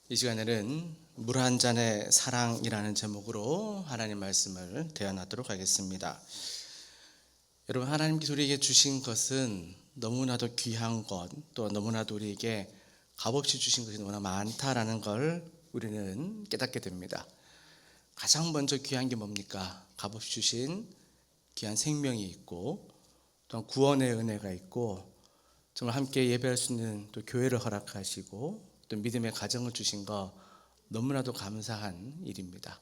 이 시간에는 물 한 잔의 사랑이라는 제목으로 하나님 말씀을 대하도록 하겠습니다. 여러분, 하나님께서 우리에게 주신 것은 너무나도 귀한 것, 또 너무나도 우리에게 값없이 주신 것이 너무나 많다라는 걸 우리는 깨닫게 됩니다. 가장 먼저 귀한 게 뭡니까? 값없이 주신 귀한 생명이 있고, 또 구원의 은혜가 있고, 정말 함께 예배할 수 있는 또 교회를 허락하시고, 또 믿음의 가정을 주신 거 너무나도 감사한 일입니다.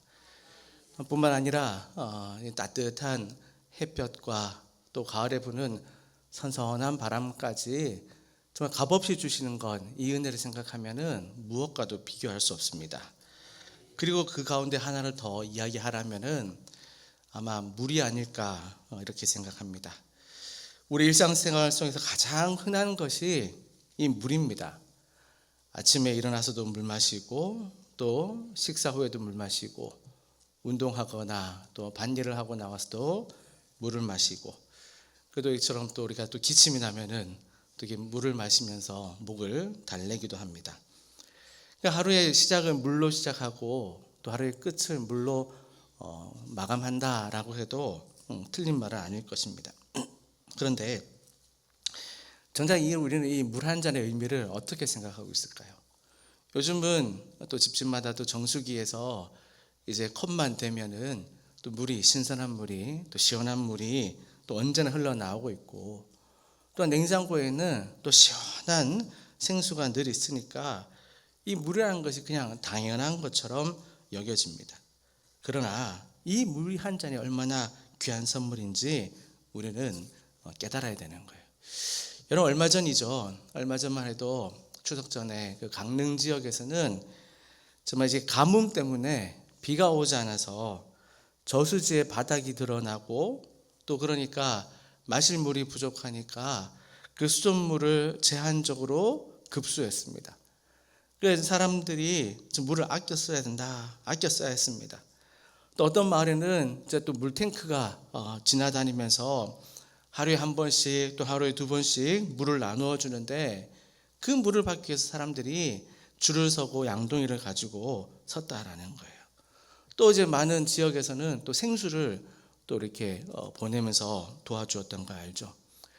뿐만 아니라 따뜻한 햇볕과 또 가을에 부는 선선한 바람까지 정말 값없이 주시는 것, 이 은혜를 생각하면은 무엇과도 비교할 수 없습니다. 그리고 그 가운데 하나를 더 이야기하라면은 아마 물이 아닐까 이렇게 생각합니다. 우리 일상생활 속에서 가장 흔한 것이 이 물입니다. 아침에 일어나서도 물 마시고, 또 식사 후에도 물 마시고, 운동하거나 또 반일을 하고 나와서도 물을 마시고, 그래도 이처럼 또 우리가 또 기침이 나면은 또 이렇게 물을 마시면서 목을 달래기도 합니다. 그러니까 하루의 시작을 물로 시작하고 또 하루의 끝을 물로 마감한다라고 해도 틀린 말은 아닐 것입니다. 그런데 정작 우리는 이 물 한 잔의 의미를 어떻게 생각하고 있을까요? 요즘은 또 집집마다 또 정수기에서 이제 컵만 대면은 또 물이, 신선한 물이, 또 시원한 물이 또 언제나 흘러나오고 있고, 또 냉장고에는 또 시원한 생수가 늘 있으니까 이 물이라는 것이 그냥 당연한 것처럼 여겨집니다. 그러나 이 물 한 잔이 얼마나 귀한 선물인지 우리는 깨달아야 되는 거예요. 여러분, 얼마 전만 해도 추석 전에 그 강릉 지역에서는 정말 이제 가뭄 때문에 비가 오지 않아서 저수지의 바닥이 드러나고, 또 그러니까 마실 물이 부족하니까 그 수돗물을 제한적으로 급수했습니다. 그래서 사람들이 물을 아껴 써야 된다, 아껴 써야 했습니다. 또 어떤 마을에는 이제 또 물탱크가 지나다니면서 하루에 한 번씩, 또 하루에 두 번씩 물을 나누어 주는데, 그 물을 받기 위해서 사람들이 줄을 서고 양동이를 가지고 섰다라는 거예요. 또 이제 많은 지역에서는 또 생수를 또 이렇게 보내면서 도와주었던 거 알죠?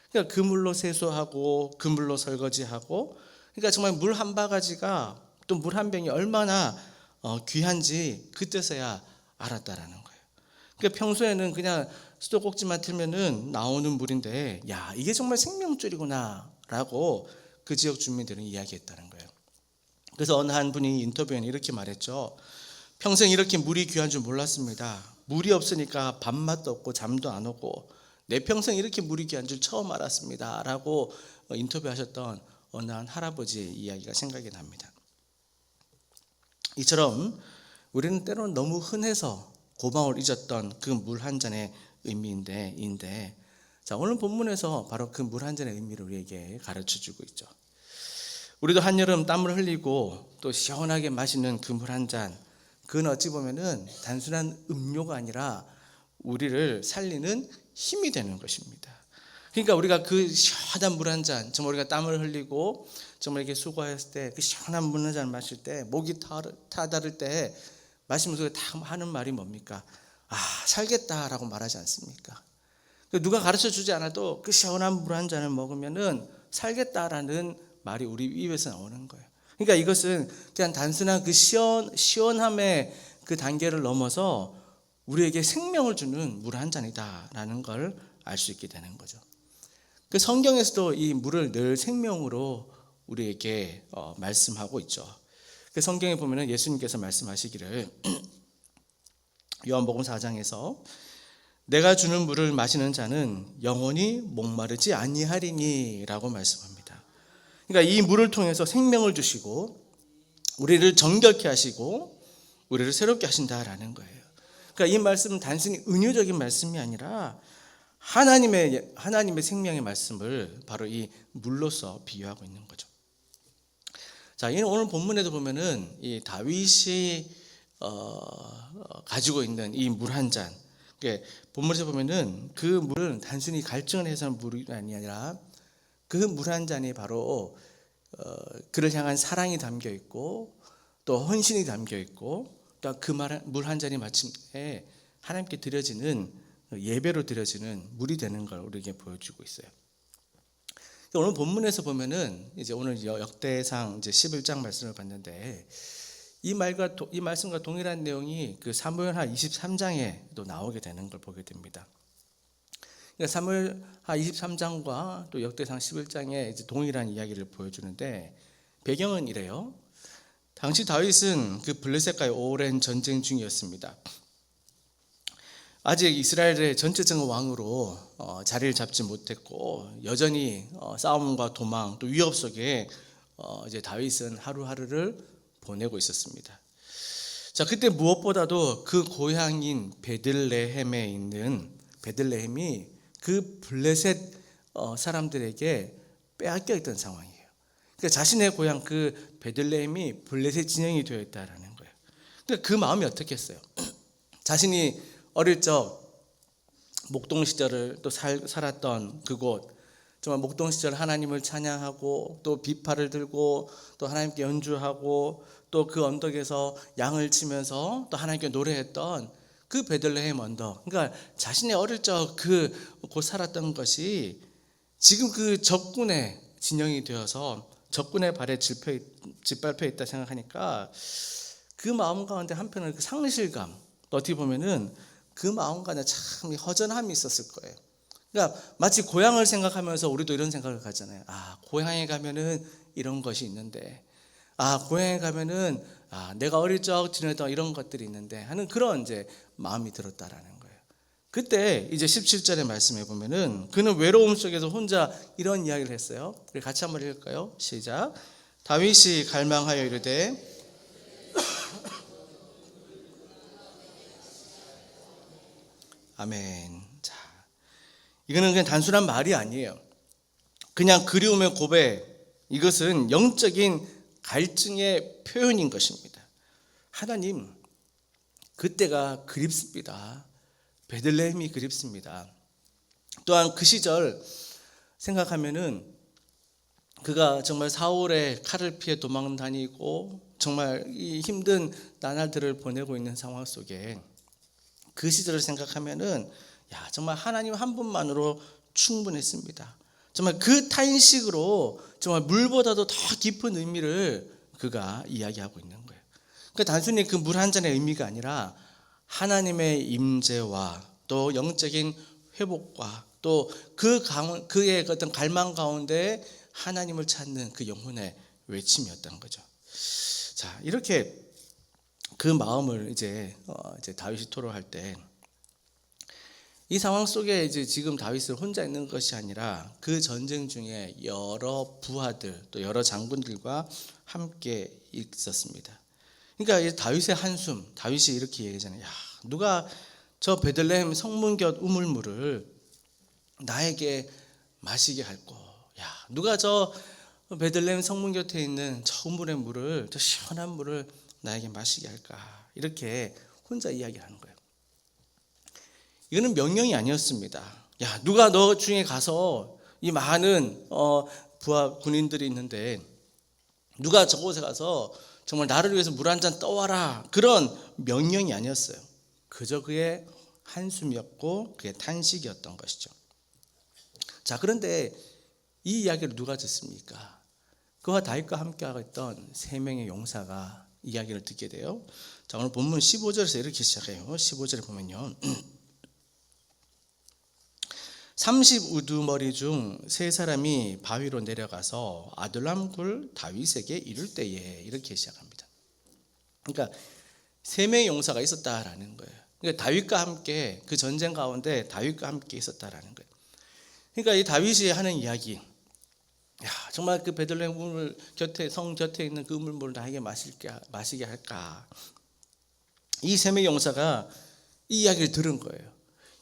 그러니까 그 물로 세수하고 그 물로 설거지하고, 그러니까 정말 물 한 바가지가, 또 물 한 병이 얼마나 귀한지 그때서야 알았다라는 거예요. 그러니까 평소에는 그냥 수도꼭지만 틀면은 나오는 물인데, 야, 이게 정말 생명줄이구나라고 그 지역 주민들은 이야기했다는 거예요. 그래서 어느 한 분이 인터뷰에는 이렇게 말했죠. 평생 이렇게 물이 귀한 줄 몰랐습니다. 물이 없으니까 밥맛도 없고 잠도 안 오고, 내 평생 이렇게 물이 귀한 줄 처음 알았습니다 라고 인터뷰하셨던 어느 한 할아버지의 이야기가 생각이 납니다. 이처럼 우리는 때로는 너무 흔해서 고마움을 잊었던 그 물 한 잔의 의미인데, 자, 오늘 본문에서 바로 그 물 한 잔의 의미를 우리에게 가르쳐주고 있죠. 우리도 한여름 땀을 흘리고 또 시원하게 마시는 그 물 한 잔, 그건 어찌 보면은 단순한 음료가 아니라 우리를 살리는 힘이 되는 것입니다. 그러니까 우리가 그 시원한 물 한 잔, 정말 우리가 땀을 흘리고 정말 이렇게 수고했을 때 그 시원한 물 한 잔 마실 때, 목이 타다를 때 마시면서 다 하는 말이 뭡니까? 아, 살겠다라고 말하지 않습니까? 누가 가르쳐 주지 않아도 그 시원한 물 한 잔을 먹으면은 살겠다라는 말이 우리 입에서 나오는 거예요. 그러니까 이것은 그냥 단순한 그 시원함의 그 단계를 넘어서 우리에게 생명을 주는 물 한 잔이다라는 걸 알 수 있게 되는 거죠. 그 성경에서도 이 물을 늘 생명으로 우리에게 말씀하고 있죠. 그 성경에 보면은 예수님께서 말씀하시기를 요한복음 4장에서 내가 주는 물을 마시는 자는 영원히 목마르지 아니하리니라고 말씀합니다. 그러니까 이 물을 통해서 생명을 주시고 우리를 정결케 하시고 우리를 새롭게 하신다라는 거예요. 그러니까 이 말씀은 단순히 은유적인 말씀이 아니라 하나님의 생명의 말씀을 바로 이 물로서 비유하고 있는 거죠. 자, 이는 오늘 본문에도 보면은 이 다윗이 가지고 있는 이 물 한 잔, 본문에서 보면은 그 물은 단순히 갈증을 해서는 물이 아니라 그 물 한 잔이 바로 그를 향한 사랑이 담겨 있고, 또 헌신이 담겨 있고 또 그 물 한 잔이 마침내 하나님께 드려지는 예배로 드려지는 물이 되는 걸 우리에게 보여주고 있어요. 오늘 본문에서 보면은 이제 오늘 역대상 이제 11장 말씀을 봤는데 이 말씀과 동일한 내용이 그 사무엘하 23장에도 나오게 되는 걸 보게 됩니다. 그러니까 사무엘하 23장과 또 역대상 11장에 이제 동일한 이야기를 보여주는데 배경은 이래요. 당시 다윗은 그 블레셋과의 오랜 전쟁 중이었습니다. 아직 이스라엘의 전체적인 왕으로 자리를 잡지 못했고 여전히 싸움과 도망 또 위협 속에 이제 다윗은 하루하루를 보내고 있었습니다. 자, 그때 무엇보다도 그 고향인 베들레헴에 있는 베들레헴이 그 블레셋 사람들에게 빼앗겨 있던 상황이에요. 그러니까 자신의 고향 그 베들레헴이 블레셋 진영이 되어 있다라는 거예요. 그러니까 그 마음이 어떻겠어요? 자신이 어릴 적 목동 시절을 또 살았던 그곳, 정말 목동 시절 하나님을 찬양하고 또 비파를 들고 또 하나님께 연주하고 또 그 언덕에서 양을 치면서 또 하나님께 노래했던 그 베들레헴 언덕, 그러니까 자신의 어릴 적 그곳 살았던 것이 지금 그 적군의 진영이 되어서 적군의 발에 짓밟혀 있다 생각하니까 그 마음 가운데 한편으로 그 상실감, 어떻게 보면은 그 마음 가운데 참 허전함이 있었을 거예요. 그러니까 마치 고향을 생각하면서 우리도 이런 생각을 가잖아요. 아, 고향에 가면은 이런 것이 있는데, 아, 고향에 가면은 내가 어릴 적 지내던 이런 것들이 있는데 하는 그런 이제 마음이 들었다라는 거예요. 그때 이제 17절의 말씀해 보면은 그는 외로움 속에서 혼자 이런 이야기를 했어요. 우리 같이 한번 읽을까요? 시작. 다윗이 갈망하여 이르되 아멘. 자, 이거는 그냥 단순한 말이 아니에요. 그냥 그리움의 고백, 이것은 영적인 갈증의 표현인 것입니다. 하나님, 그때가 그립습니다. 베들레헴이 그립습니다. 또한 그 시절 생각하면은 그가 정말 사울의 칼을 피해 도망 다니고 정말 이 힘든 나날들을 보내고 있는 상황 속에 그 시절을 생각하면은 정말 하나님 한 분만으로 충분했습니다. 정말 그 탄식으로 정말 물보다도 더 깊은 의미를 그가 이야기하고 있는 거예요. 그러니까 단순히 그 물 한 잔의 의미가 아니라 하나님의 임재와 또 영적인 회복과 또 그의 어떤 갈망 가운데 하나님을 찾는 그 영혼의 외침이었던 거죠. 자, 이렇게 그 마음을 이제 다윗이 토로할 때 이 상황 속에 이제 지금 다윗은 혼자 있는 것이 아니라 그 전쟁 중에 여러 부하들 또 여러 장군들과 함께 있었습니다. 그러니까 이제 다윗의 한숨, 다윗이 이렇게 얘기하잖아요. 누가 저 베들레헴 성문 곁 우물물을 나에게 마시게 할꼬. 누가 저 베들레헴 성문 곁에 있는 저 우물의 물을, 저 시원한 물을 나에게 마시게 할까. 이렇게 혼자 이야기하는 거예요. 이거는 명령이 아니었습니다. 누가 너 중에 가서 이 많은 부하 군인들이 있는데 누가 저곳에 가서 정말 나를 위해서 물 한 잔 떠와라. 그런 명령이 아니었어요. 그저 그의 한숨이었고 그의 탄식이었던 것이죠. 자, 그런데 이 이야기를 누가 듣습니까? 그와 다윗과 함께하고 있던 세 명의 용사가 이야기를 듣게 돼요. 자, 오늘 본문 15절에서 이렇게 시작해요. 15절에 보면요. 30우두머리 중 세 사람이 바위로 내려가서 아둘람 굴 다윗에게 이를 때에 이렇게 시작합니다. 그러니까 세 명의 용사가 있었다라는 거예요. 그러니까 다윗과 함께 그 전쟁 가운데 다윗과 함께 있었다라는 거예요. 그러니까 이 다윗이 하는 이야기, 정말 그 베들레헴 우물 곁에 성 곁에 있는 그 우물물을 나에게 마시게 할까? 이 세 명의 용사가 이 이야기를 들은 거예요.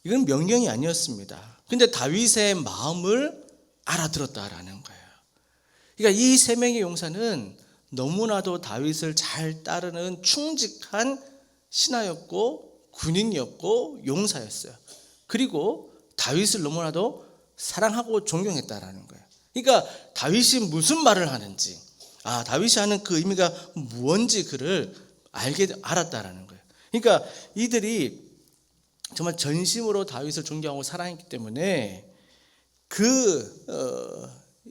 이건 명령이 아니었습니다. 근데 다윗의 마음을 알아들었다라는 거예요. 그러니까 이 세 명의 용사는 너무나도 다윗을 잘 따르는 충직한 신하였고 군인이었고 용사였어요. 그리고 다윗을 너무나도 사랑하고 존경했다라는 거예요. 그러니까 다윗이 무슨 말을 하는지, 다윗이 하는 그 의미가 무언지 그를 알았다라는 거예요. 그러니까 이들이 정말 전심으로 다윗을 존경하고 사랑했기 때문에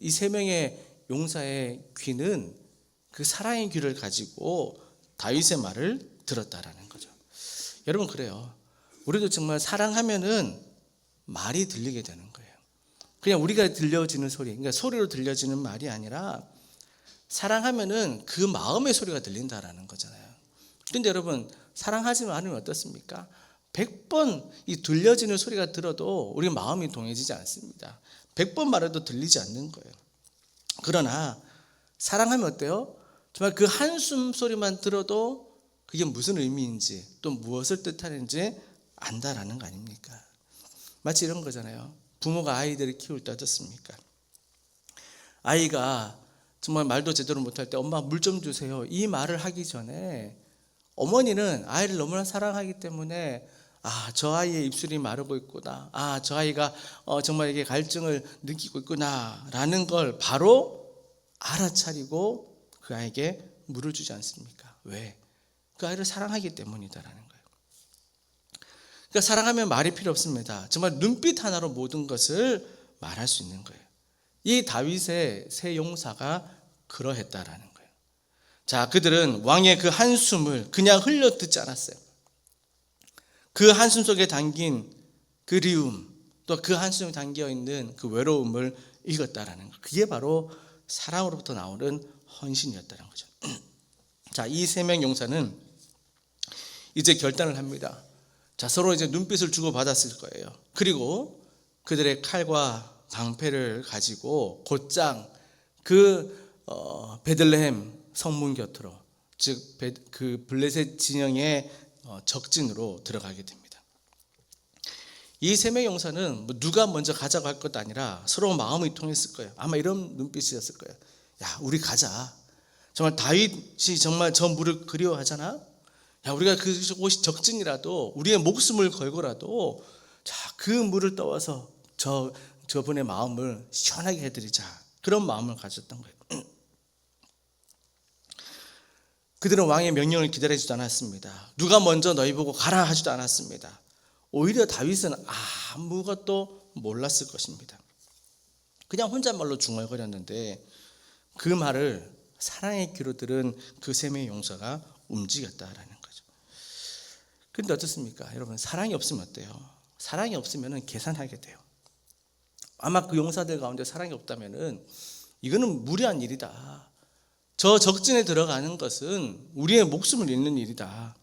이 세 명의 용사의 귀는 그 사랑의 귀를 가지고 다윗의 말을 들었다라는 거죠. 여러분, 그래요. 우리도 정말 사랑하면은 말이 들리게 되는 거예요. 그냥 우리가 들려지는 소리, 그러니까 소리로 들려지는 말이 아니라 사랑하면은 그 마음의 소리가 들린다라는 거잖아요. 그런데 여러분, 사랑하지 않으면 어떻습니까? 100번 이 들려지는 소리가 들어도 우리 마음이 동해지지 않습니다. 100번 말해도 들리지 않는 거예요. 그러나 사랑하면 어때요? 정말 그 한숨 소리만 들어도 그게 무슨 의미인지 또 무엇을 뜻하는지 안다라는 거 아닙니까? 마치 이런 거잖아요. 부모가 아이들을 키울 때 어떻습니까? 아이가 정말 말도 제대로 못할 때 엄마 물 좀 주세요, 이 말을 하기 전에 어머니는 아이를 너무나 사랑하기 때문에 저 아이의 입술이 마르고 있구나, 저 아이가 정말 이게 갈증을 느끼고 있구나 라는 걸 바로 알아차리고 그 아이에게 물을 주지 않습니까? 왜? 그 아이를 사랑하기 때문이다라는 거예요. 그러니까 사랑하면 말이 필요 없습니다. 정말 눈빛 하나로 모든 것을 말할 수 있는 거예요. 이 다윗의 세 용사가 그러했다라는 거예요. 자, 그들은 왕의 그 한숨을 그냥 흘려 듣지 않았어요. 그 한숨 속에 담긴 그리움, 또 그 한숨에 담겨 있는 그 외로움을 읽었다라는 거. 그게 바로 사랑으로부터 나오는 헌신이었다는 거죠. 자, 이 세 명 용사는 이제 결단을 합니다. 자, 서로 이제 눈빛을 주고 받았을 거예요. 그리고 그들의 칼과 방패를 가지고 곧장 베들레헴 성문 곁으로, 즉 그 블레셋 진영의 적진으로 들어가게 됩니다. 이 세 명의 용사는 누가 먼저 가자고 할 것도 아니라 서로 마음이 통했을 거예요. 아마 이런 눈빛이었을 거예요. 야, 우리 가자. 정말 다윗이 정말 저 물을 그리워하잖아. 야, 우리가 그곳이 적진이라도 우리의 목숨을 걸고라도 그 물을 떠와서 저분의 마음을 시원하게 해드리자. 그런 마음을 가졌던 거예요. 그들은 왕의 명령을 기다리지도 않았습니다. 누가 먼저 너희 보고 가라 하지도 않았습니다. 오히려 다윗은 아무것도 몰랐을 것입니다. 그냥 혼잣말로 중얼거렸는데 그 말을 사랑의 귀로 들은 그 세 명의 용사가 움직였다라는 거죠. 그런데 어떻습니까? 여러분, 사랑이 없으면 어때요? 사랑이 없으면 계산하게 돼요. 아마 그 용사들 가운데 사랑이 없다면 이거는 무리한 일이다. 저 적진에 들어가는 것은 우리의 목숨을 잃는 일이다.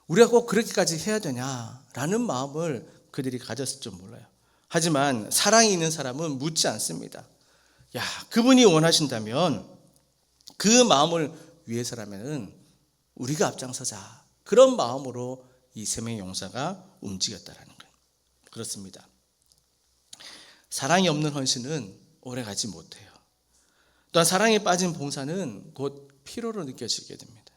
우리가 꼭 그렇게까지 해야 되냐라는 마음을 그들이 가졌을 줄 몰라요. 하지만 사랑이 있는 사람은 묻지 않습니다. 야, 그분이 원하신다면 그 마음을 위해서라면 우리가 앞장서자. 그런 마음으로 이 세 명의 용사가 움직였다라는 거예요. 그렇습니다. 사랑이 없는 헌신은 오래가지 못해요. 또한 사랑에 빠진 봉사는 곧 피로로 느껴지게 됩니다.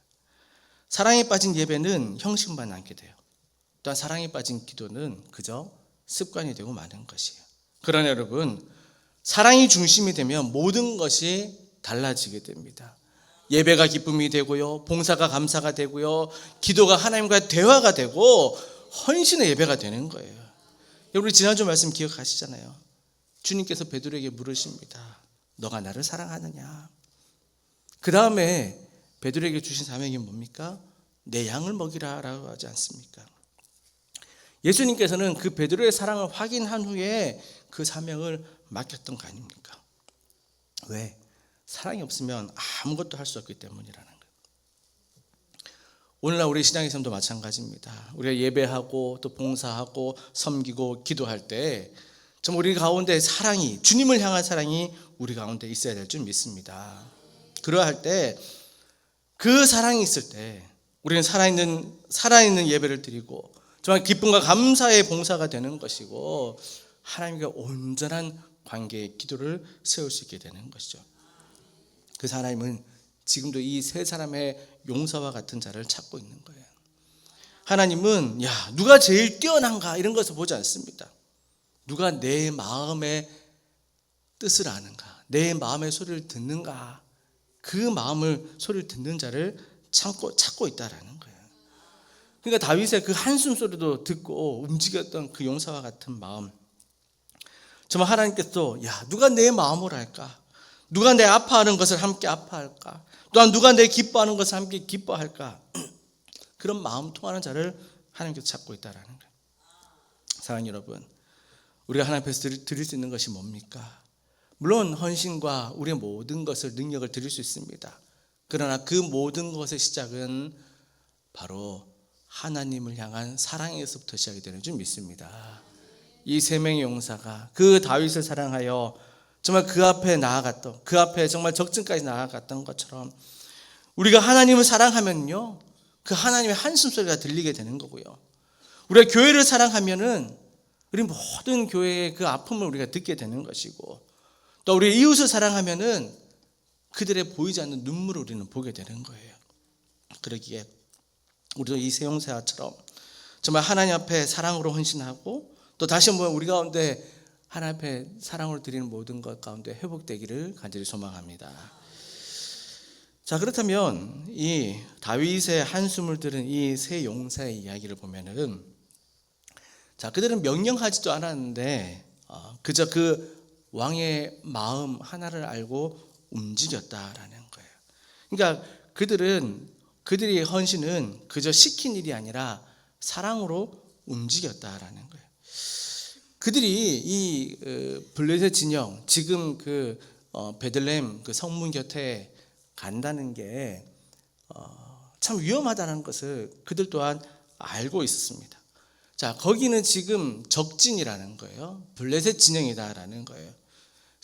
사랑에 빠진 예배는 형식만 남게 돼요. 또한 사랑에 빠진 기도는 그저 습관이 되고 마는 것이에요. 그러나 여러분, 사랑이 중심이 되면 모든 것이 달라지게 됩니다. 예배가 기쁨이 되고요, 봉사가 감사가 되고요, 기도가 하나님과 대화가 되고 헌신의 예배가 되는 거예요. 우리 지난주 말씀 기억하시잖아요. 주님께서 베드로에게 물으십니다. 너가 나를 사랑하느냐? 그 다음에 베드로에게 주신 사명이 뭡니까? 내 양을 먹이라 라고 하지 않습니까? 예수님께서는 그 베드로의 사랑을 확인한 후에 그 사명을 맡겼던 거 아닙니까? 왜? 사랑이 없으면 아무것도 할 수 없기 때문이라는 거예요. 오늘날 우리 신앙의 삶도 마찬가지입니다. 우리가 예배하고 또 봉사하고 섬기고 기도할 때 정말 우리 가운데 사랑이, 주님을 향한 사랑이 우리 가운데 있어야 될 줄 믿습니다. 그러할 때 그 사랑이 있을 때 우리는 살아있는 예배를 드리고 정말 기쁨과 감사의 봉사가 되는 것이고 하나님과 온전한 관계의 기도를 세울 수 있게 되는 것이죠. 그 하나님은 지금도 이 세 사람의 용사와 같은 자를 찾고 있는 거예요. 하나님은 누가 제일 뛰어난가 이런 것을 보지 않습니다. 누가 내 마음의 뜻을 아는가, 내 마음의 소리를 듣는가, 그 마음을 소리를 듣는 자를 찾고 있다라는 거예요. 그러니까 다윗의 그 한숨 소리도 듣고 움직였던 그 용사와 같은 마음. 정말 하나님께서 누가 내 마음을 알까? 누가 내 아파하는 것을 함께 아파할까? 또한 누가 내 기뻐하는 것을 함께 기뻐할까? 그런 마음 통하는 자를 하나님께서 찾고 있다라는 거예요. 사랑하는 여러분, 우리가 하나님 앞에서 드릴 수 있는 것이 뭡니까? 물론 헌신과 우리의 모든 것을 능력을 드릴 수 있습니다. 그러나 그 모든 것의 시작은 바로 하나님을 향한 사랑에서부터 시작이 되는 줄 믿습니다. 이 세 명의 용사가 그 다윗을 사랑하여 정말 그 앞에 나아갔던, 그 앞에 정말 적증까지 나아갔던 것처럼 우리가 하나님을 사랑하면요, 그 하나님의 한숨소리가 들리게 되는 거고요. 우리가 교회를 사랑하면은 우리 모든 교회의 그 아픔을 우리가 듣게 되는 것이고, 또 우리 이웃을 사랑하면은 그들의 보이지 않는 눈물을 우리는 보게 되는 거예요. 그러기에 우리도 이 세 용사처럼 정말 하나님 앞에 사랑으로 헌신하고, 또 다시 한번 우리 가운데 하나님 앞에 사랑으로 드리는 모든 것 가운데 회복되기를 간절히 소망합니다. 자, 그렇다면 이 다윗의 한숨을 들은 이 세 용사의 이야기를 보면은, 자, 그들은 명령하지도 않았는데 그저 그 왕의 마음 하나를 알고 움직였다라는 거예요. 그러니까 그들의 헌신은 그저 시킨 일이 아니라 사랑으로 움직였다라는 거예요. 그들이 이 블레셋 진영, 지금 그 베들레헴 그 성문 곁에 간다는 게 참 위험하다는 것을 그들 또한 알고 있었습니다. 자, 거기는 지금 적진이라는 거예요. 블레셋 진영이다라는 거예요.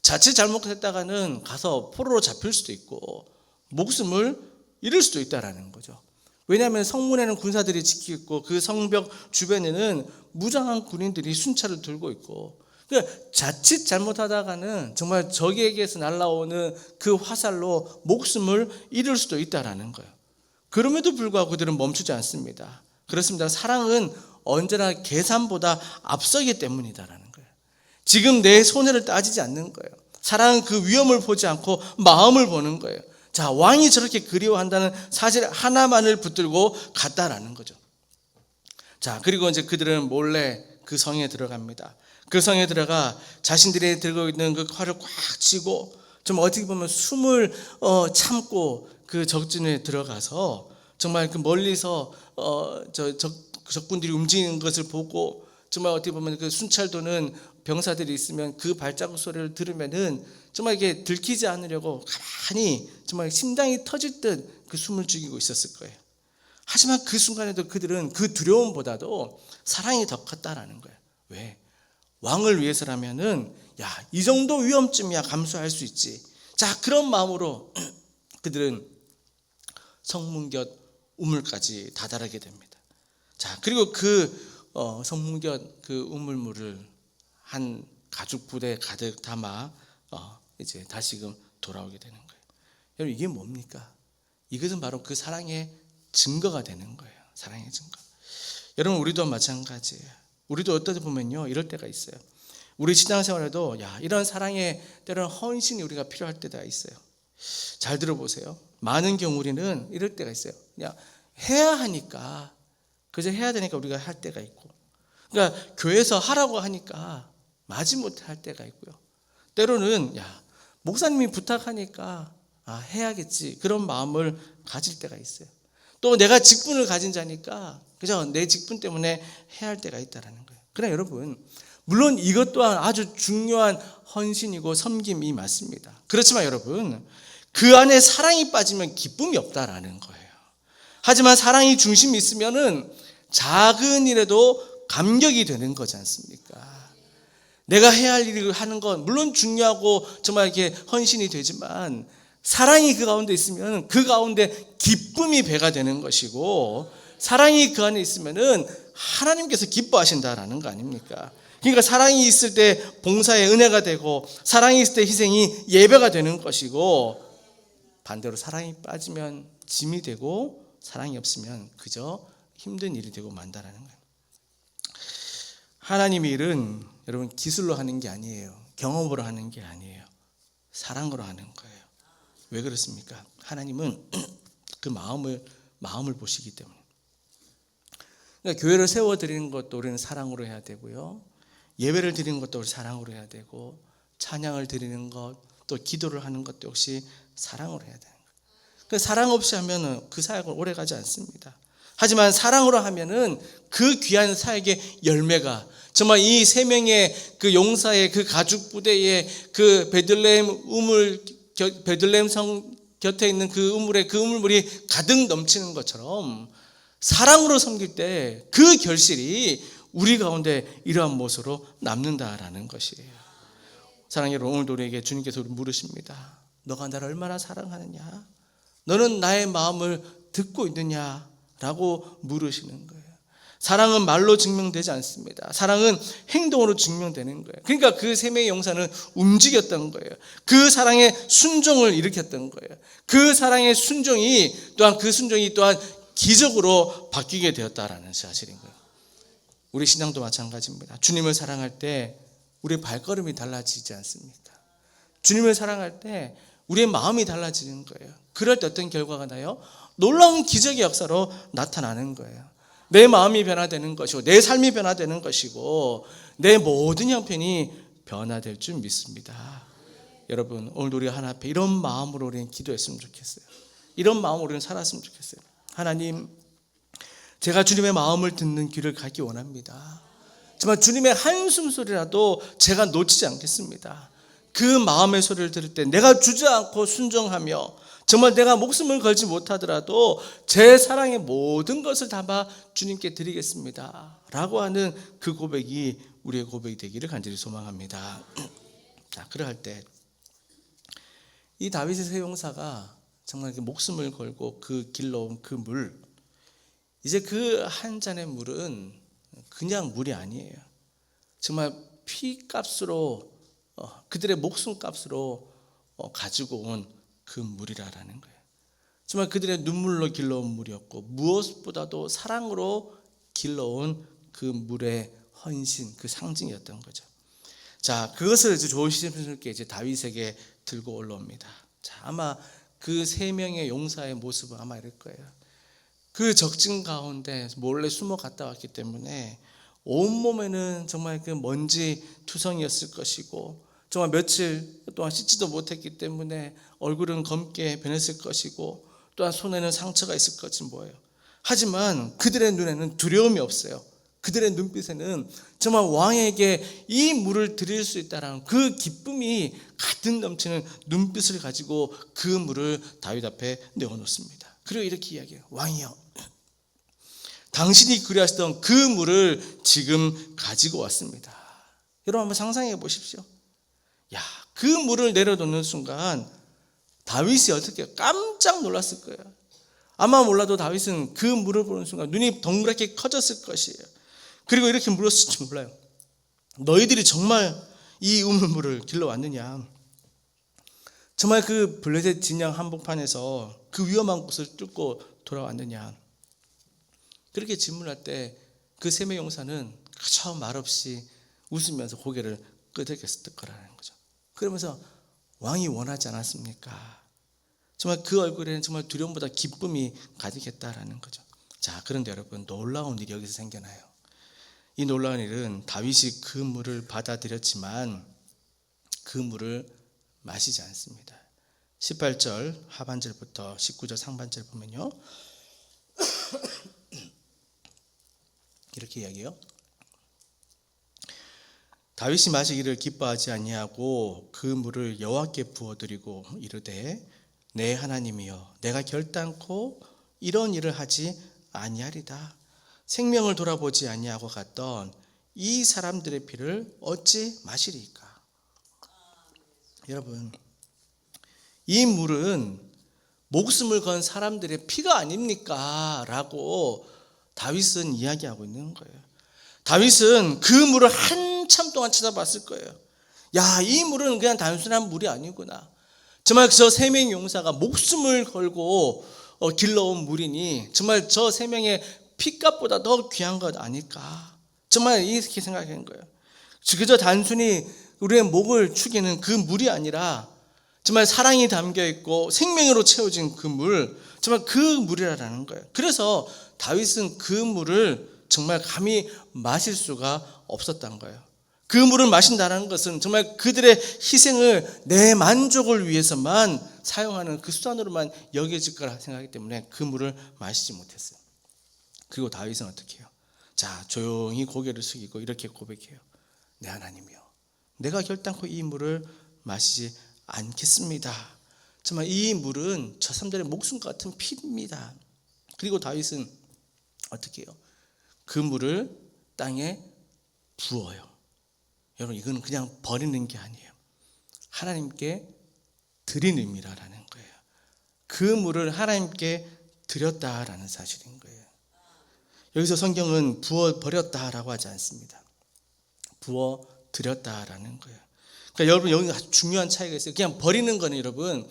자칫 잘못했다가는 가서 포로로 잡힐 수도 있고 목숨을 잃을 수도 있다라는 거죠. 왜냐하면 성문에는 군사들이 지키고 있고 그 성벽 주변에는 무장한 군인들이 순찰을 들고 있고, 그러니까 자칫 잘못하다가는 정말 적에게서 날아오는 그 화살로 목숨을 잃을 수도 있다라는 거예요. 그럼에도 불구하고 그들은 멈추지 않습니다. 그렇습니다. 사랑은 언제나 계산보다 앞서기 때문이다라는 거예요. 지금 내 손해를 따지지 않는 거예요. 사랑은 그 위험을 보지 않고 마음을 보는 거예요. 자, 왕이 저렇게 그리워한다는 사실 하나만을 붙들고 갔다라는 거죠. 자, 그리고 이제 그들은 몰래 그 성에 들어갑니다. 그 성에 들어가 자신들이 들고 있는 그 활을 꽉 쥐고 좀 어떻게 보면 숨을 참고 그 적진에 들어가서 정말 그 멀리서 적군들이 움직이는 것을 보고, 정말 어떻게 보면 그 순찰 도는 병사들이 있으면 그 발자국 소리를 들으면은 정말 이게 들키지 않으려고 가만히 정말 심장이 터질 듯 그 숨을 죽이고 있었을 거예요. 하지만 그 순간에도 그들은 그 두려움보다도 사랑이 더 컸다라는 거예요. 왜? 왕을 위해서라면은 이 정도 위험쯤이야 감수할 수 있지. 자, 그런 마음으로 그들은 성문 곁 우물까지 다다르게 됩니다. 자, 그리고 그 성문 곁 그 우물물을 한 가죽 부대에 가득 담아 이제 다시금 돌아오게 되는 거예요. 여러분, 이게 뭡니까? 이것은 바로 그 사랑의 증거가 되는 거예요. 사랑의 증거. 여러분, 우리도 마찬가지예요. 우리도 어떻게 보면요, 이럴 때가 있어요. 우리 신앙생활에도 이런 사랑의 때로는 헌신이 우리가 필요할 때가 있어요. 잘 들어보세요. 많은 경우 우리는 이럴 때가 있어요. 그냥 해야 하니까, 그저 해야 되니까 우리가 할 때가 있고, 그러니까 교회에서 하라고 하니까 마지못해 할 때가 있고요. 때로는 목사님이 부탁하니까 해야겠지, 그런 마음을 가질 때가 있어요. 또 내가 직분을 가진 자니까 그저 내 직분 때문에 해야 할 때가 있다는 거예요. 그러나 여러분, 물론 이것 또한 아주 중요한 헌신이고 섬김이 맞습니다. 그렇지만 여러분, 그 안에 사랑이 빠지면 기쁨이 없다라는 거예요. 하지만 사랑이 중심이 있으면은 작은 일에도 감격이 되는 거지 않습니까? 내가 해야 할 일을 하는 건 물론 중요하고 정말 이렇게 헌신이 되지만, 사랑이 그 가운데 있으면 그 가운데 기쁨이 배가 되는 것이고, 사랑이 그 안에 있으면은 하나님께서 기뻐하신다라는 거 아닙니까? 그러니까 사랑이 있을 때 봉사의 은혜가 되고, 사랑이 있을 때 희생이 예배가 되는 것이고, 반대로 사랑이 빠지면 짐이 되고, 사랑이 없으면 그저 힘든 일이 되고 만다라는 거예요. 하나님의 일은 여러분 기술로 하는 게 아니에요. 경험으로 하는 게 아니에요. 사랑으로 하는 거예요. 왜 그렇습니까? 하나님은 그 마음을 보시기 때문에. 그러니까 교회를 세워드리는 것도 우리는 사랑으로 해야 되고요. 예배를 드리는 것도 우리 사랑으로 해야 되고, 찬양을 드리는 것, 또 기도를 하는 것도 역시 사랑으로 해야 되는 거예요. 사랑 없이 하면은 그 사역은 오래 가지 않습니다. 하지만 사랑으로 하면은 그 귀한 사역의 열매가 정말 이 세 명의 그 용사의 그 가죽 부대의 그 베들레헴 성 곁에 있는 그 우물에 그 우물물이 가득 넘치는 것처럼 사랑으로 섬길 때 그 결실이 우리 가운데 이러한 모습으로 남는다라는 것이에요. 사랑하는 여러분, 오늘도 우리에게 주님께서 물으십니다. 너가 나를 얼마나 사랑하느냐? 너는 나의 마음을 듣고 있느냐라고 물으시는 거예요. 사랑은 말로 증명되지 않습니다. 사랑은 행동으로 증명되는 거예요. 그러니까 그 세 명의 용사는 움직였던 거예요. 그 사랑의 순종을 일으켰던 거예요. 그 사랑의 순종이 또한 기적으로 바뀌게 되었다라는 사실인 거예요. 우리 신앙도 마찬가지입니다. 주님을 사랑할 때 우리의 발걸음이 달라지지 않습니까? 주님을 사랑할 때 우리의 마음이 달라지는 거예요. 그럴 때 어떤 결과가 나요? 놀라운 기적의 역사로 나타나는 거예요. 내 마음이 변화되는 것이고, 내 삶이 변화되는 것이고, 내 모든 형편이 변화될 줄 믿습니다. 여러분, 오늘도 우리가 하나 앞에 이런 마음으로 우리는 기도했으면 좋겠어요. 이런 마음으로 우리는 살았으면 좋겠어요. 하나님, 제가 주님의 마음을 듣는 귀를 갖기 원합니다. 정말 주님의 한숨 소리라도 제가 놓치지 않겠습니다. 그 마음의 소리를 들을 때 내가 주저앉고 순종하며 정말 내가 목숨을 걸지 못하더라도 제 사랑의 모든 것을 담아 주님께 드리겠습니다 라고 하는 그 고백이 우리의 고백이 되기를 간절히 소망합니다. 자, 그럴 때 이 다윗의 세 용사가 정말 목숨을 걸고 그 길러온 그 물, 이제 그 한 잔의 물은 그냥 물이 아니에요. 정말 피값으로 그들의 목숨값으로 가지고 온 그 물이라는 거예요. 정말 그들의 눈물로 길러온 물이었고, 무엇보다도 사랑으로 길러온 그 물의 헌신, 그 상징이었던 거죠. 자, 그것을 이제 조심스럽게 이제 다윗에게 들고 올라옵니다. 자, 아마 그 세 명의 용사의 모습은 아마 이럴 거예요. 그 적진 가운데 몰래 숨어 갔다 왔기 때문에 온몸에는 정말 그 먼지 투성이었을 것이고, 정말 며칠 동안 씻지도 못했기 때문에 얼굴은 검게 변했을 것이고, 또한 손에는 상처가 있을 것이 뭐예요. 하지만 그들의 눈에는 두려움이 없어요. 그들의 눈빛에는 정말 왕에게 이 물을 드릴 수 있다는 그 기쁨이 가득 넘치는 눈빛을 가지고 그 물을 다윗 앞에 내어놓습니다. 그리고 이렇게 이야기해요. 왕이여, 당신이 그리하시던 그 물을 지금 가지고 왔습니다. 여러분 한번 상상해 보십시오. 야, 그 물을 내려놓는 순간 다윗이 어떻게 깜짝 놀랐을 거예요. 아마 몰라도 다윗은 그 물을 보는 순간 눈이 동그랗게 커졌을 것이에요. 그리고 이렇게 물었을지 몰라요. 너희들이 정말 이 우물물을 길러왔느냐? 정말 그 블레셋 진영 한복판에서 그 위험한 곳을 뚫고 돌아왔느냐? 그렇게 질문할 때 그 세 명의 용사는 그저 말없이 웃으면서 고개를 끄덕였을 거라는 거죠. 그러면서 왕이 원하지 않았습니까? 정말 그 얼굴에는 정말 두려움보다 기쁨이 가득했다라는 거죠. 자, 그런데 여러분, 놀라운 일이 여기서 생겨나요. 이 놀라운 일은 다윗이 그 물을 받아들였지만 그 물을 마시지 않습니다. 18절 하반절부터 19절 상반절 보면요, 이렇게 이야기해요. 다윗이 마시기를 기뻐하지 아니하고 그 물을 여호와께 부어드리고 이르되, 내 하나님이여, 내가 결단코 이런 일을 하지 아니하리다. 생명을 돌아보지 아니하고 갔던 이 사람들의 피를 어찌 마시리까? 여러분, 이 물은 목숨을 건 사람들의 피가 아닙니까? 라고 다윗은 이야기하고 있는 거예요. 다윗은 그 물을 한참 동안 찾아봤을 거예요. 야, 이 물은 그냥 단순한 물이 아니구나. 정말 저 세 명의 용사가 목숨을 걸고 길러온 물이니 정말 저 세 명의 피값보다 더 귀한 것 아닐까. 정말 이렇게 생각한 거예요. 그저 단순히 우리의 목을 축이는 그 물이 아니라 정말 사랑이 담겨 있고 생명으로 채워진 그 물, 정말 그 물이라는 거예요. 그래서 다윗은 그 물을 정말 감히 마실 수가 없었던 거예요. 그 물을 마신다는 것은 정말 그들의 희생을 내 만족을 위해서만 사용하는 그 수단으로만 여겨질 거라 생각하기 때문에 그 물을 마시지 못했어요. 그리고 다윗은 어떻게 해요? 자, 조용히 고개를 숙이고 이렇게 고백해요. 내 하나님이요, 내가 결단코 이 물을 마시지 않겠습니다. 정말 이 물은 저 사람들의 목숨 같은 피입니다. 그리고 다윗은 어떻게 해요? 그 물을 땅에 부어요. 여러분, 이건 그냥 버리는 게 아니에요. 하나님께 드린 의미라는 거예요. 그 물을 하나님께 드렸다라는 사실인 거예요. 여기서 성경은 부어 버렸다라고 하지 않습니다. 부어 드렸다라는 거예요. 그러니까 여러분, 여기 아주 중요한 차이가 있어요. 그냥 버리는 거는 여러분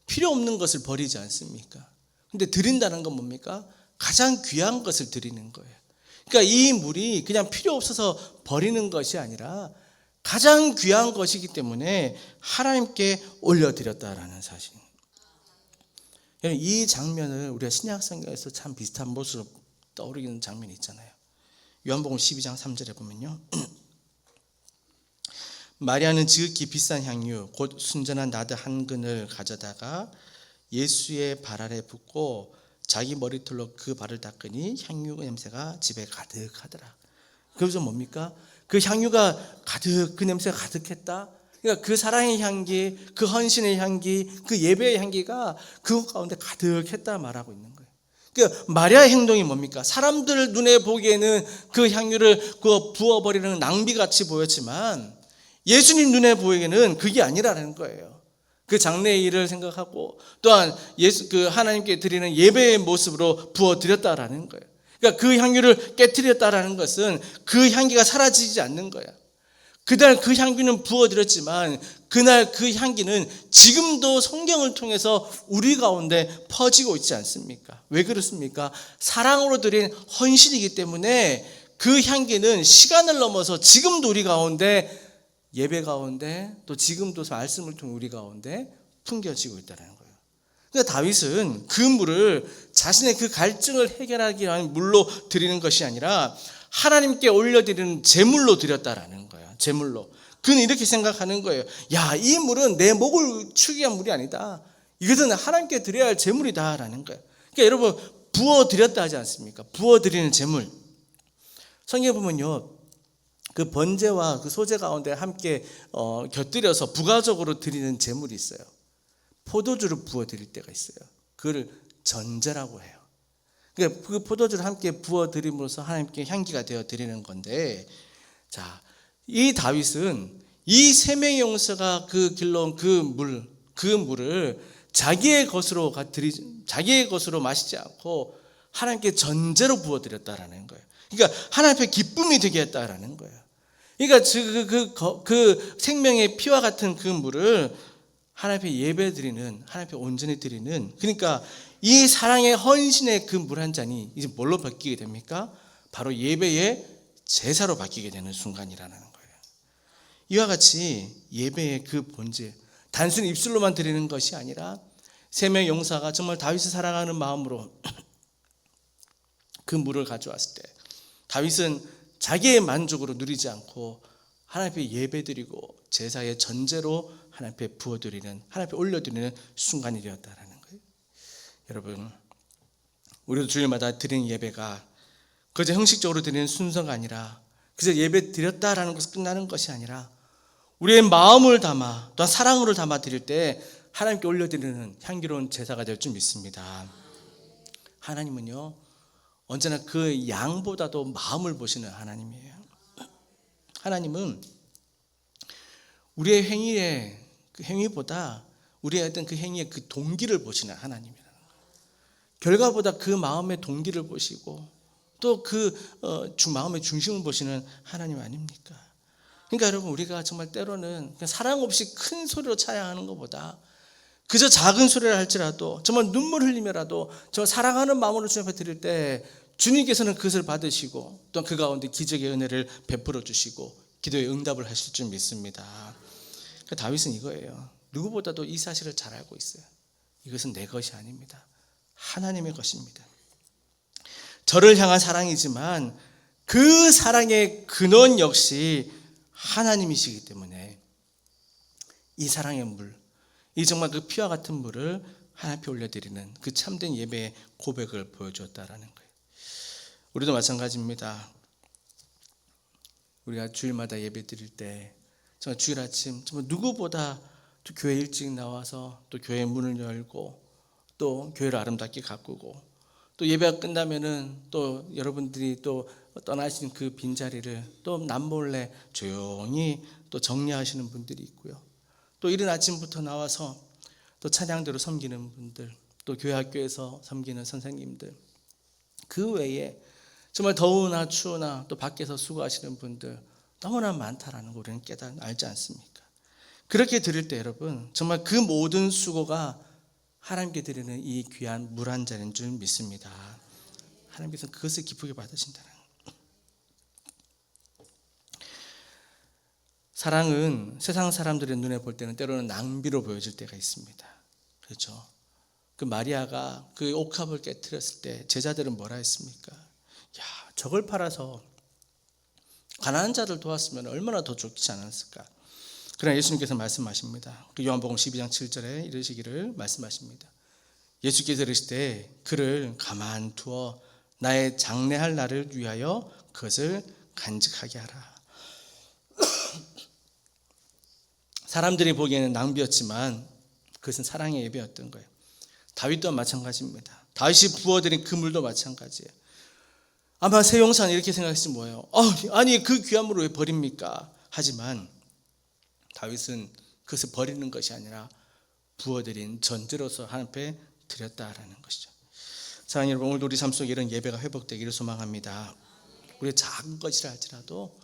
필요 없는 것을 버리지 않습니까? 근데 드린다는 건 뭡니까? 가장 귀한 것을 드리는 거예요. 그러니까 이 물이 그냥 필요 없어서 버리는 것이 아니라 가장 귀한 것이기 때문에 하나님께 올려드렸다라는 사실입니다. 이 장면을 우리가 신약 성경에서 참 비슷한 모습으로 떠오르는 장면이 있잖아요. 요한복음 12장 3절에 보면요, 마리아는 지극히 비싼 향유 곧 순전한 나드 한 근을 가져다가 예수의 발 아래 붓고 자기 머리털로 그 발을 닦으니 향유 냄새가 집에 가득하더라. 그래서 뭡니까? 그 향유가 가득, 그 냄새가 가득했다. 그러니까 그 사랑의 향기, 그 헌신의 향기, 그 예배의 향기가 그것 가운데 가득했다 말하고 있는 거예요. 그러니까 마리아의 행동이 뭡니까? 사람들 눈에 보기에는 그 향유를 부어버리는 낭비같이 보였지만 예수님 눈에 보이기에는 그게 아니라는 거예요. 그 장래의 일을 생각하고 또한 그 하나님께 드리는 예배의 모습으로 부어드렸다라는 거예요. 그러니까 그 향유를 깨트렸다라는 것은 그 향기가 사라지지 않는 거야. 그날 그 향기는 부어드렸지만 그날 그 향기는 지금도 성경을 통해서 우리 가운데 퍼지고 있지 않습니까? 왜 그렇습니까? 사랑으로 드린 헌신이기 때문에 그 향기는 시간을 넘어서 지금도 우리 가운데, 예배 가운데, 또 지금도 말씀을 통해 우리 가운데 풍겨지고 있다는 거예요. 그러니까 다윗은 그 물을 자신의 그 갈증을 해결하기 위한 물로 드리는 것이 아니라 하나님께 올려드리는 제물로 드렸다라는 거예요. 제물로. 그는 이렇게 생각하는 거예요. 야, 이 물은 내 목을 축이기 위한 물이 아니다. 이것은 하나님께 드려야 할 제물이다라는 거예요. 그러니까 여러분, 부어드렸다 하지 않습니까? 부어드리는 제물. 성경에 보면요, 그 번제와 그 소제 가운데 함께 곁들여서 부가적으로 드리는 제물이 있어요. 포도주를 부어드릴 때가 있어요. 그걸 전제라고 해요. 그러니까 그 포도주를 함께 부어드림으로써 하나님께 향기가 되어 드리는 건데, 자, 이 다윗은 이 생명의 용서가 그 길러온 그 물을 자기의 것으로 마시지 않고 하나님께 전제로 부어드렸다라는 거예요. 그러니까 하나님 앞에 기쁨이 되게 했다라는 거예요. 그러니까 그 생명의 피와 같은 그 물을 하나님 앞에 예배 드리는, 하나님 앞에 온전히 드리는, 그러니까 이 사랑의 헌신의 그 물 한 잔이 이제 뭘로 바뀌게 됩니까? 바로 예배의 제사로 바뀌게 되는 순간이라는 거예요. 이와 같이 예배의 그 본질, 단순히 입술로만 드리는 것이 아니라 생명의 용사가 정말 다윗을 사랑하는 마음으로 그 물을 가져왔을 때 다윗은 자기의 만족으로 누리지 않고 하나님 앞에 예배드리고 제사의 전제로 하나님 앞에 부어드리는, 하나님 앞에 올려드리는 순간이 되었다라는 거예요. 여러분, 우리도 주일마다 드리는 예배가 그저 형식적으로 드리는 순서가 아니라 그저 예배 드렸다라는 것을 끝나는 것이 아니라 우리의 마음을 담아 또한 사랑으로 담아 드릴 때 하나님께 올려드리는 향기로운 제사가 될 줄 믿습니다. 하나님은요, 언제나 그 양보다도 마음을 보시는 하나님이에요. 하나님은 우리의 그 행위보다 우리의 어떤 그 행위의 그 동기를 보시는 하나님이라는 거예요. 결과보다 그 마음의 동기를 보시고 또 그 마음의 중심을 보시는 하나님 아닙니까? 그러니까 여러분, 우리가 정말 때로는 사랑 없이 큰 소리로 찬양하는 것보다 그저 작은 소리를 할지라도 정말 눈물 흘리며라도 저 사랑하는 마음으로 주님 앞에 드릴 때 주님께서는 그것을 받으시고 또 그 가운데 기적의 은혜를 베풀어 주시고 기도의 응답을 하실 줄 믿습니다. 그러니까 다윗은 이거예요. 누구보다도 이 사실을 잘 알고 있어요. 이것은 내 것이 아닙니다. 하나님의 것입니다. 저를 향한 사랑이지만 그 사랑의 근원 역시 하나님이시기 때문에 이 사랑의 물, 이 정말 그 피와 같은 물을 하나님 앞에 올려드리는 그 참된 예배의 고백을 보여주었다라는 거예요. 우리도 마찬가지입니다. 우리가 주일마다 예배 드릴 때 정말 주일 아침 정말 누구보다 또 교회 일찍 나와서 또 교회 문을 열고 또 교회를 아름답게 가꾸고 또 예배가 끝나면은 또 여러분들이 또 떠나신 그 빈자리를 또 남몰래 조용히 또 정리하시는 분들이 있고요. 또 이른 아침부터 나와서 또 찬양대로 섬기는 분들, 또 교회 학교에서 섬기는 선생님들, 그 외에 정말 더우나 추우나 또 밖에서 수고하시는 분들 너무나 많다라는 거 우리는 알지 않습니까? 그렇게 드릴 때 여러분 정말 그 모든 수고가 하나님께 드리는 이 귀한 물 한 잔인 줄 믿습니다. 하나님께서 그것을 기쁘게 받으신다는 거예요. 사랑은 세상 사람들의 눈에 볼 때는 때로는 낭비로 보여질 때가 있습니다. 그렇죠? 그 마리아가 그 옥합을 깨뜨렸을 때 제자들은 뭐라 했습니까? 야, 저걸 팔아서 가난한 자들 도왔으면 얼마나 더 좋지 않았을까? 그러나 예수님께서 말씀하십니다. 그 요한복음 12장 7절에 이르시기를 말씀하십니다. 예수께서 이르시되 그를 가만두어 나의 장례할 날을 위하여 그것을 간직하게 하라. 사람들이 보기에는 낭비였지만 그것은 사랑의 예배였던 거예요. 다윗도 마찬가지입니다. 다윗이 부어드린 그 물도 마찬가지예요. 아마 세용사는 이렇게 생각했지 뭐예요? 아니 그 귀한 물을 왜 버립니까? 하지만 다윗은 그것을 버리는 것이 아니라 부어드린 전제로서 하나님 앞에 드렸다라는 것이죠. 사랑하는 여러분, 오늘도 우리 삶 속에 이런 예배가 회복되기를 소망합니다. 우리의 작은 것이라 할지라도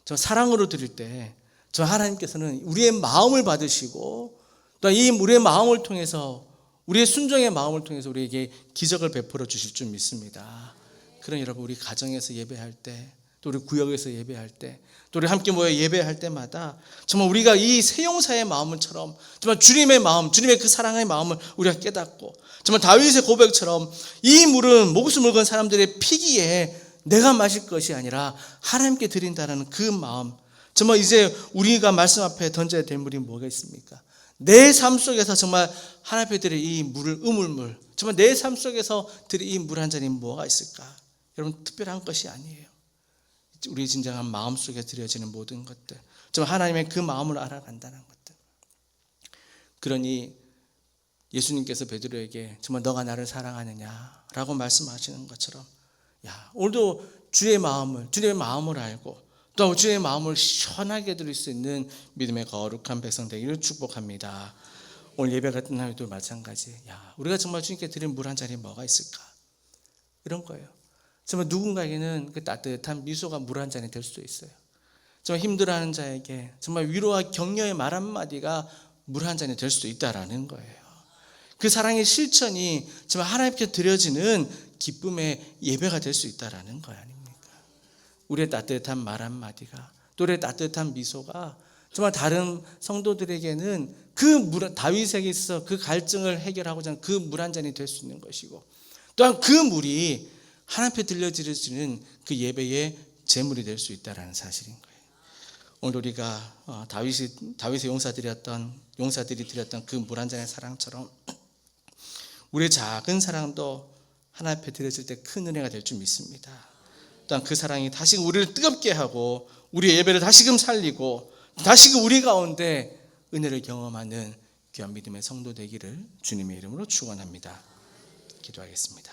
저 사랑으로 드릴 때 저 하나님께서는 우리의 마음을 받으시고 또 이 우리의 마음을 통해서 우리의 순종의 마음을 통해서 우리에게 기적을 베풀어 주실 줄 믿습니다. 그런 여러분 우리 가정에서 예배할 때 또 우리 구역에서 예배할 때 또 우리 함께 모여 예배할 때마다 정말 우리가 이 세용사의 마음처럼 정말 주님의 마음, 주님의 그 사랑의 마음을 우리가 깨닫고 정말 다윗의 고백처럼 이 물은 목숨을 건 사람들의 피기에 내가 마실 것이 아니라 하나님께 드린다는 그 마음, 정말 이제 우리가 말씀 앞에 던져야 될 물이 뭐가 있습니까? 내 삶 속에서 정말 하나님 앞에 드릴 이 물을 우물물, 정말 내 삶 속에서 드릴 이 물 한 잔이 뭐가 있을까? 여러분 특별한 것이 아니에요. 우리 진정한 마음 속에 드려지는 모든 것들, 정말 하나님의 그 마음을 알아간다는 것들. 그러니 예수님께서 베드로에게 정말 너가 나를 사랑하느냐라고 말씀하시는 것처럼, 야 오늘도 주의 마음을 알고 또 주의 마음을 시원하게 드릴 수 있는 믿음의 거룩한 백성 되기를 축복합니다. 오늘 예배가 끝날 때도 마찬가지. 야 우리가 정말 주님께 드린 물 한 잔이 뭐가 있을까? 이런 거예요. 정말 누군가에게는 그 따뜻한 미소가 물 한 잔이 될 수도 있어요. 정말 힘들어하는 자에게 정말 위로와 격려의 말 한마디가 물 한 잔이 될 수도 있다라는 거예요. 그 사랑의 실천이 정말 하나님께 드려지는 기쁨의 예배가 될 수 있다라는 거 아닙니까? 우리의 따뜻한 말 한마디가, 또 우리의 따뜻한 미소가 정말 다른 성도들에게는 그 다윗에게 있어서 그 갈증을 해결하고자 하는 그 물 한 잔이 될 수 있는 것이고, 또한 그 물이 하나님 앞에 들려드려지는 그 예배의 제물이 될 수 있다는 사실인 거예요. 오늘 우리가 다윗의 용사들이 드렸던 그 물 한 잔의 사랑처럼 우리의 작은 사랑도 하나님 앞에 드려질 때 큰 은혜가 될 줄 믿습니다. 또한 그 사랑이 다시금 우리를 뜨겁게 하고 우리의 예배를 다시금 살리고 다시금 우리 가운데 은혜를 경험하는 귀한 믿음의 성도 되기를 주님의 이름으로 축원합니다. 기도하겠습니다.